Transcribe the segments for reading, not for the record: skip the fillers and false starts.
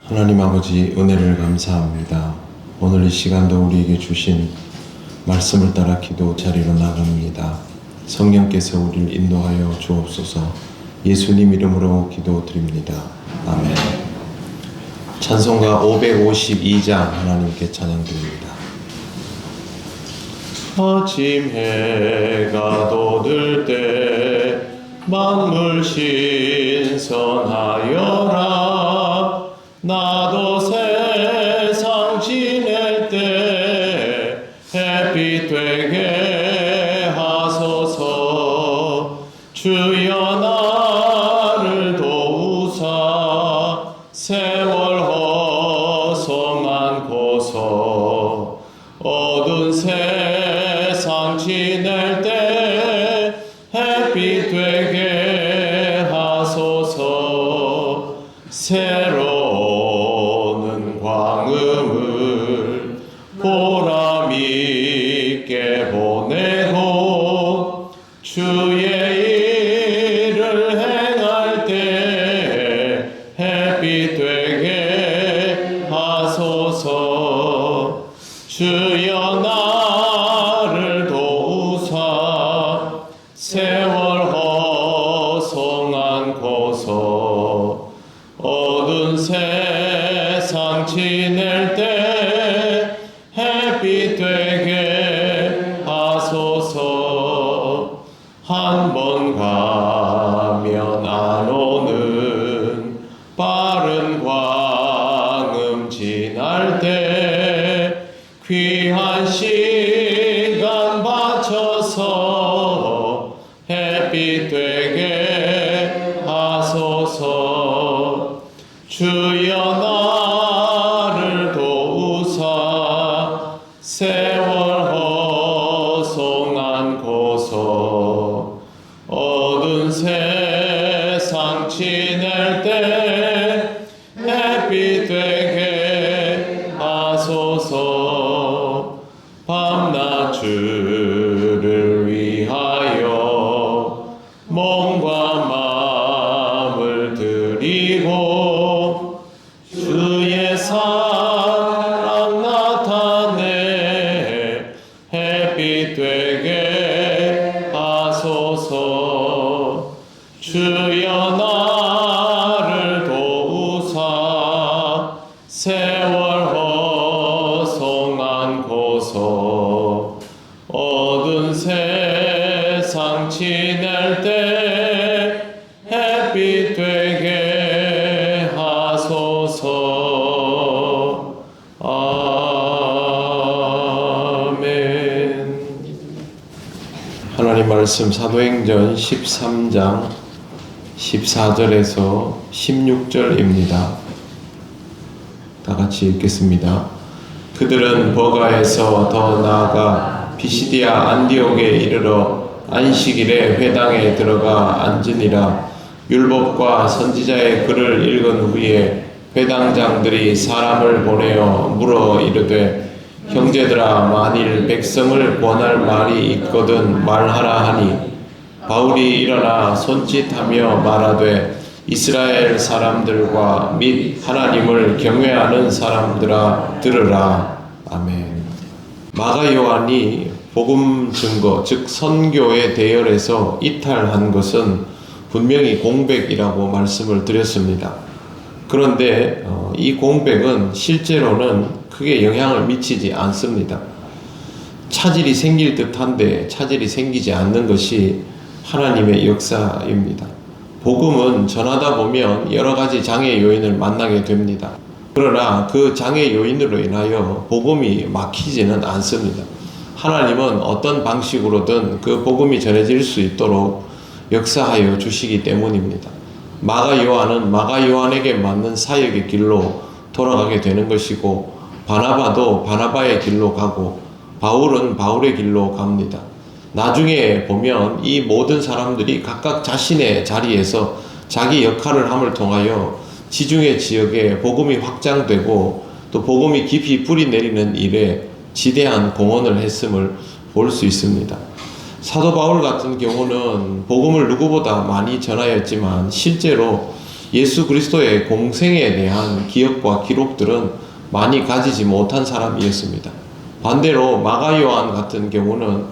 하나님 아버지, 은혜를 감사합니다. 오늘 이 시간도 우리에게 주신 말씀을 따라 기도 자리로 나갑니다. 성령께서 우리를 인도하여 주옵소서. 예수님 이름으로 기도드립니다. 아멘. 찬송가 552장 하나님께 찬양드립니다. 아침 해가 돋을 때 만물 신선하여라. 나도 세상 지낼 때 햇빛 되게 하소서. 주여 나를 도우사 세월 허송 않고서 어두운 세상 지낼 때 햇빛 되게 하소서. 새로운 광음을 보람 있게 보내고 주의 일을 행할 때 햇빛 되게 하소서. 주여 나를 도우사 세월 허송 않고서 어두운 세상 지낼 때 햇빛 되게 하소서. 한 번 가면 안 오는 빠른 광음 지날 때 귀한 시간 바쳐서 햇빛 되게 하소서. 주여 나를 도우사 세월 허송 않고서 어두운 세상 지낼 때 햇빛 되게 하소서. 밤낮 주를 위하여 몸과 마음을 드리고 주의 사랑 나타내 햇빛 되게 하소서. 주여 나를 도우사 세월 허송 않고서 어두운 세상 지낼 때 햇빛 되게 하소서. 아멘. 하나님 말씀 사도행전 13장 14절에서 16절입니다. 다 같이 읽겠습니다. 그들은 버가에서 더 나아가 비시디아 안디옥에 이르러 안식일에 회당에 들어가 앉으니라. 율법과 선지자의 글을 읽은 후에 회당장들이 사람을 보내어 물어 이르되 형제들아, 만일 백성을 권할 말이 있거든 말하라 하니 바울이 일어나 손짓하며 말하되 이스라엘 사람들과 및 하나님을 경외하는 사람들아 들으라. 아멘. 마가 요한이 복음 증거 즉 선교의 대열에서 이탈한 것은 분명히 공백이라고 말씀을 드렸습니다. 그런데 이 공백은 실제로는 크게 영향을 미치지 않습니다. 차질이 생길 듯한데 차질이 생기지 않는 것이 하나님의 역사입니다. 복음은 전하다 보면 여러 가지 장애 요인을 만나게 됩니다. 그러나 그 장애 요인으로 인하여 복음이 막히지는 않습니다. 하나님은 어떤 방식으로든 그 복음이 전해질 수 있도록 역사하여 주시기 때문입니다. 마가 요한은 마가 요한에게 맞는 사역의 길로 돌아가게 되는 것이고, 바나바도 바나바의 길로 가고, 바울은 바울의 길로 갑니다. 나중에 보면 이 모든 사람들이 각각 자신의 자리에서 자기 역할을 함을 통하여 지중해 지역에 복음이 확장되고 또 복음이 깊이 뿌리 내리는 일에 지대한 공헌을 했음을 볼 수 있습니다. 사도 바울 같은 경우는 복음을 누구보다 많이 전하였지만 실제로 예수 그리스도의 공생에 대한 기억과 기록들은 많이 가지지 못한 사람이었습니다. 반대로 마가 요한 같은 경우는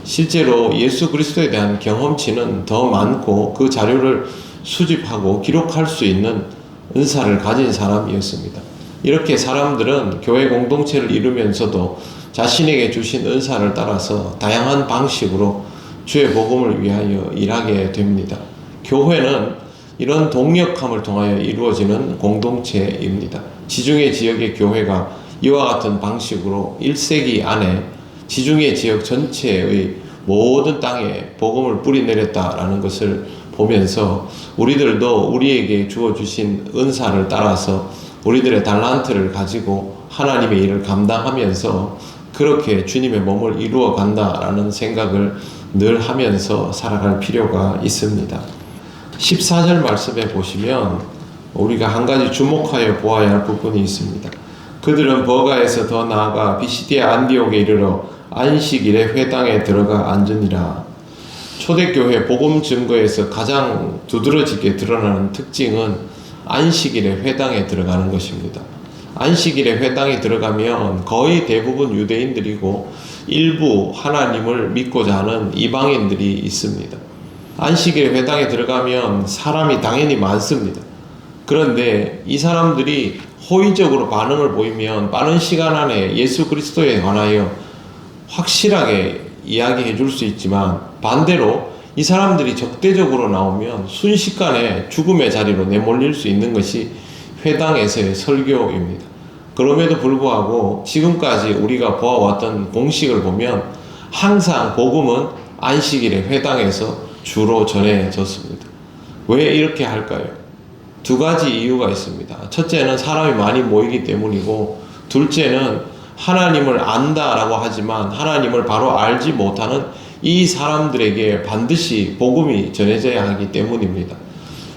실제로 예수 그리스도에 대한 경험치는 더 많고 그 자료를 수집하고 기록할 수 있는 은사를 가진 사람이었습니다. 이렇게 사람들은 교회 공동체를 이루면서도 자신에게 주신 은사를 따라서 다양한 방식으로 주의 복음을 위하여 일하게 됩니다. 교회는 이런 동력함을 통하여 이루어지는 공동체입니다. 지중해 지역의 교회가 이와 같은 방식으로 1세기 안에 지중해 지역 전체의 모든 땅에 복음을 뿌리내렸다라는 것을 보면서 우리들도 우리에게 주어주신 은사를 따라서 우리들의 달란트를 가지고 하나님의 일을 감당하면서 그렇게 주님의 몸을 이루어 간다라는 생각을 늘 하면서 살아갈 필요가 있습니다. 14절 말씀에 보시면 우리가 한 가지 주목하여 보아야 할 부분이 있습니다. 그들은 버가에서 더 나아가 비시디아 안디옥에 이르러 안식일에 회당에 들어가 앉으니라. 초대교회 복음 증거에서 가장 두드러지게 드러나는 특징은 안식일에 회당에 들어가는 것입니다. 안식일에 회당에 들어가면 거의 대부분 유대인들이고 일부 하나님을 믿고자 하는 이방인들이 있습니다. 안식일에 회당에 들어가면 사람이 당연히 많습니다. 그런데 이 사람들이 호의적으로 반응을 보이면 빠른 시간 안에 예수 그리스도에 관하여 확실하게 이야기해 줄 수 있지만 반대로 이 사람들이 적대적으로 나오면 순식간에 죽음의 자리로 내몰릴 수 있는 것이 회당에서의 설교입니다. 그럼에도 불구하고 지금까지 우리가 보아왔던 공식을 보면 항상 복음은 안식일에 회당에서 주로 전해졌습니다. 왜 이렇게 할까요? 두 가지 이유가 있습니다. 첫째는 사람이 많이 모이기 때문이고, 둘째는 하나님을 안다라고 하지만 하나님을 바로 알지 못하는 이 사람들에게 반드시 복음이 전해져야 하기 때문입니다.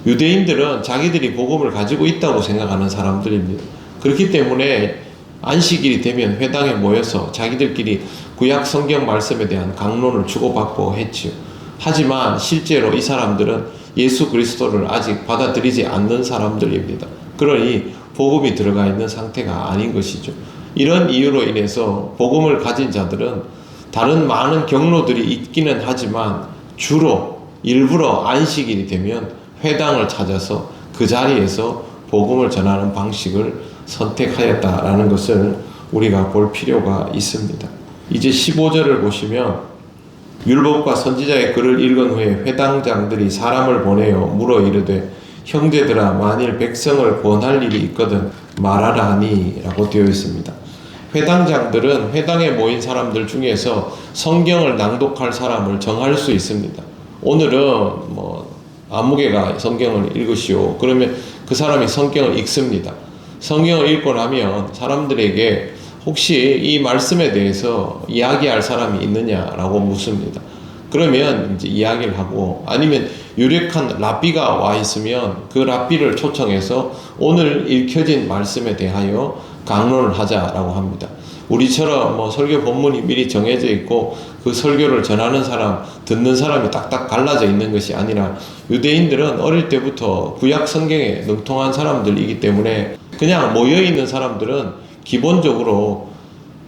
유대인들은 자기들이 복음을 가지고 있다고 생각하는 사람들입니다. 그렇기 때문에 안식일이 되면 회당에 모여서 자기들끼리 구약 성경 말씀에 대한 강론을 주고받고 했지요. 하지만 실제로 이 사람들은 예수 그리스도를 아직 받아들이지 않는 사람들입니다. 그러니 복음이 들어가 있는 상태가 아닌 것이죠. 이런 이유로 인해서 복음을 가진 자들은 다른 많은 경로들이 있기는 하지만 주로 일부러 안식일이 되면 회당을 찾아서 그 자리에서 복음을 전하는 방식을 선택하였다라는 것을 우리가 볼 필요가 있습니다. 이제 15절을 보시면 율법과 선지자의 글을 읽은 후에 회당장들이 사람을 보내어 물어 이르되 형제들아 만일 백성을 권할 일이 있거든 말하라 하니 라고 되어 있습니다. 회당장들은 회당에 모인 사람들 중에서 성경을 낭독할 사람을 정할 수 있습니다. 오늘은 아무개가 성경을 읽으시오. 그러면 그 사람이 성경을 읽습니다. 성경을 읽고 나면 사람들에게 혹시 이 말씀에 대해서 이야기할 사람이 있느냐라고 묻습니다. 그러면 이제 이야기를 하고, 아니면 유력한 랍비가 와 있으면 그 랍비를 초청해서 오늘 읽혀진 말씀에 대하여 강론을 하자라고 합니다. 우리처럼 설교 본문이 미리 정해져 있고 그 설교를 전하는 사람, 듣는 사람이 딱딱 갈라져 있는 것이 아니라 유대인들은 어릴 때부터 구약 성경에 능통한 사람들이기 때문에 그냥 모여있는 사람들은 기본적으로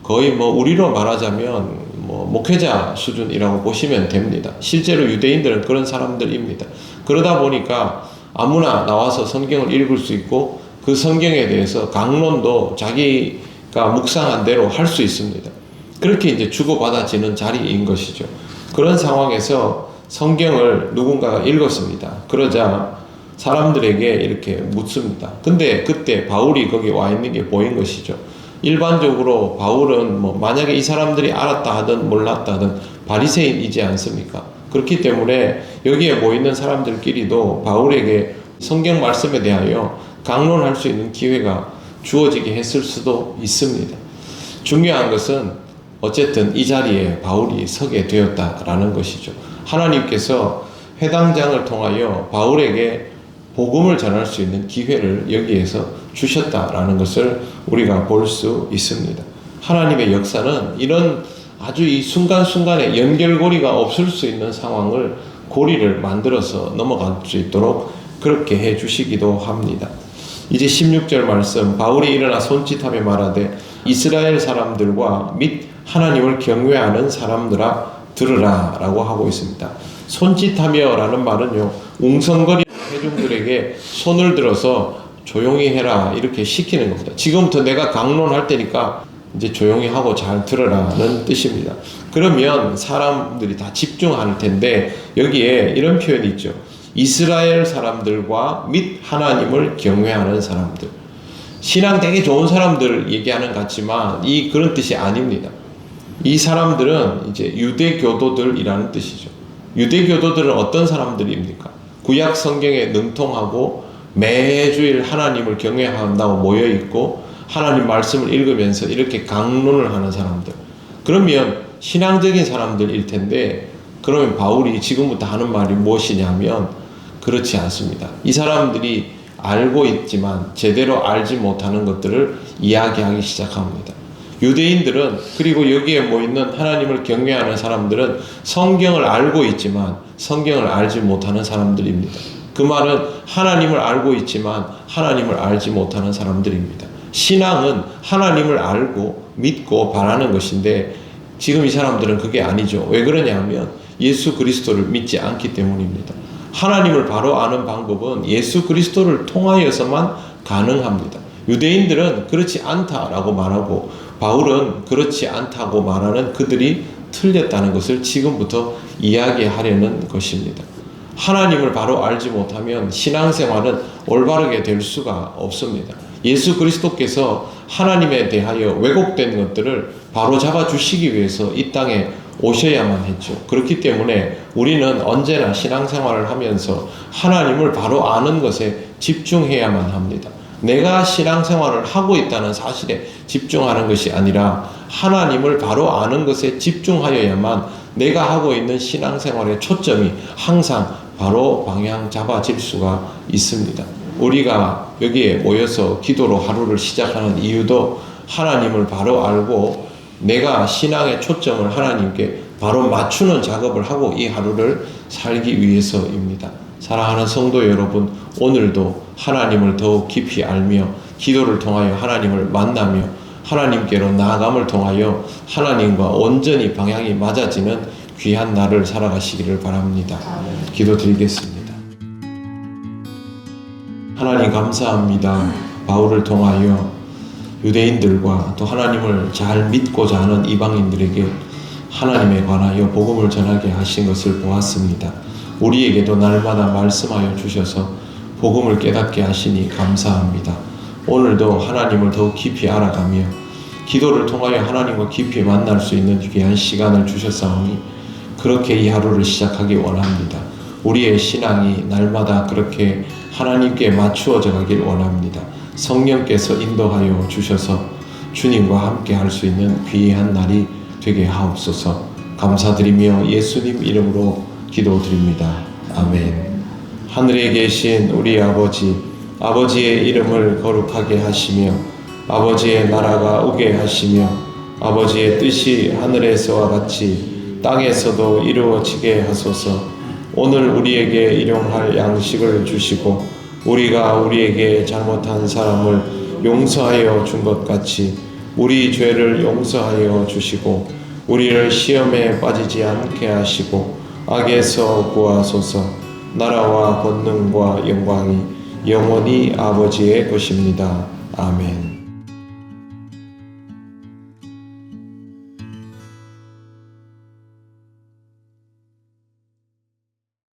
거의 우리로 말하자면 목회자 수준이라고 보시면 됩니다. 실제로 유대인들은 그런 사람들입니다. 그러다 보니까 아무나 나와서 성경을 읽을 수 있고 그 성경에 대해서 강론도 자기가 묵상한 대로 할 수 있습니다. 그렇게 이제 주고받아지는 자리인 것이죠. 그런 상황에서 성경을 누군가가 읽었습니다. 그러자 사람들에게 이렇게 묻습니다. 근데 그때 바울이 거기 와 있는 게 보인 것이죠. 일반적으로 바울은 만약에 이 사람들이 알았다 하든 몰랐다 하든 바리새인이지 않습니까? 그렇기 때문에 여기에 모이는 사람들끼리도 바울에게 성경 말씀에 대하여 강론할 수 있는 기회가 주어지게 했을 수도 있습니다. 중요한 것은 어쨌든 이 자리에 바울이 서게 되었다라는 것이죠. 하나님께서 회당장을 통하여 바울에게 복음을 전할 수 있는 기회를 여기에서 주셨다라는 것을 우리가 볼 수 있습니다. 하나님의 역사는 이런 아주 이 순간순간에 연결고리가 없을 수 있는 상황을 고리를 만들어서 넘어갈 수 있도록 그렇게 해 주시기도 합니다. 이제 16절 말씀, 바울이 일어나 손짓하며 말하되 이스라엘 사람들과 및 하나님을 경외하는 사람들아 들으라 라고 하고 있습니다. 손짓하며 라는 말은요, 웅성거리는 회중들에게 손을 들어서 조용히 해라 이렇게 시키는 겁니다. 지금부터 내가 강론할 테니까 이제 조용히 하고 잘 들으라는 뜻입니다. 그러면 사람들이 다 집중할 텐데 여기에 이런 표현이 있죠. 이스라엘 사람들과 및 하나님을 경외하는 사람들. 신앙 되게 좋은 사람들 얘기하는 것 같지만 그런 뜻이 아닙니다. 이 사람들은 이제 유대교도들이라는 뜻이죠. 유대교도들은 어떤 사람들입니까? 구약 성경에 능통하고 매주일 하나님을 경외한다고 모여있고 하나님 말씀을 읽으면서 이렇게 강론을 하는 사람들. 그러면 신앙적인 사람들일 텐데 그러면 바울이 지금부터 하는 말이 무엇이냐면 그렇지 않습니다. 이 사람들이 알고 있지만 제대로 알지 못하는 것들을 이야기하기 시작합니다. 유대인들은 그리고 여기에 모이는 하나님을 경외하는 사람들은 성경을 알고 있지만 성경을 알지 못하는 사람들입니다. 그 말은 하나님을 알고 있지만 하나님을 알지 못하는 사람들입니다. 신앙은 하나님을 알고 믿고 바라는 것인데 지금 이 사람들은 그게 아니죠. 왜 그러냐면 예수 그리스도를 믿지 않기 때문입니다. 하나님을 바로 아는 방법은 예수 그리스도를 통하여서만 가능합니다. 유대인들은 그렇지 않다라고 말하고 바울은 그렇지 않다고 말하는 그들이 틀렸다는 것을 지금부터 이야기하려는 것입니다. 하나님을 바로 알지 못하면 신앙생활은 올바르게 될 수가 없습니다. 예수 그리스도께서 하나님에 대하여 왜곡된 것들을 바로 잡아 주시기 위해서 이 땅에 오셔야만 했죠. 그렇기 때문에 우리는 언제나 신앙생활을 하면서 하나님을 바로 아는 것에 집중해야만 합니다. 내가 신앙생활을 하고 있다는 사실에 집중하는 것이 아니라 하나님을 바로 아는 것에 집중하여야만 내가 하고 있는 신앙생활의 초점이 항상 바로 방향 잡아질 수가 있습니다. 우리가 여기에 모여서 기도로 하루를 시작하는 이유도 하나님을 바로 알고 내가 신앙의 초점을 하나님께 바로 맞추는 작업을 하고 이 하루를 살기 위해서입니다. 사랑하는 성도 여러분, 오늘도 하나님을 더욱 깊이 알며 기도를 통하여 하나님을 만나며 하나님께로 나아감을 통하여 하나님과 온전히 방향이 맞아지는 귀한 날을 살아가시기를 바랍니다. 기도드리겠습니다. 하나님 감사합니다. 바울을 통하여 유대인들과 또 하나님을 잘 믿고자 하는 이방인들에게 하나님에 관하여 복음을 전하게 하신 것을 보았습니다. 우리에게도 날마다 말씀하여 주셔서 복음을 깨닫게 하시니 감사합니다. 오늘도 하나님을 더욱 깊이 알아가며 기도를 통하여 하나님과 깊이 만날 수 있는 귀한 시간을 주셨사오니 그렇게 이 하루를 시작하기 원합니다. 우리의 신앙이 날마다 그렇게 하나님께 맞추어져 가길 원합니다. 성령께서 인도하여 주셔서 주님과 함께 할 수 있는 귀한 날이 되게 하옵소서. 감사드리며 예수님 이름으로 기도드립니다. 아멘. 하늘에 계신 우리 아버지, 아버지의 이름을 거룩하게 하시며 아버지의 나라가 오게 하시며 아버지의 뜻이 하늘에서와 같이 땅에서도 이루어지게 하소서. 오늘 우리에게 일용할 양식을 주시고 우리가 우리에게 잘못한 사람을 용서하여 준 것 같이 우리 죄를 용서하여 주시고 우리를 시험에 빠지지 않게 하시고 악에서 구하소서. 나라와 권능과 영광이 영원히 아버지의 것입니다. 아멘.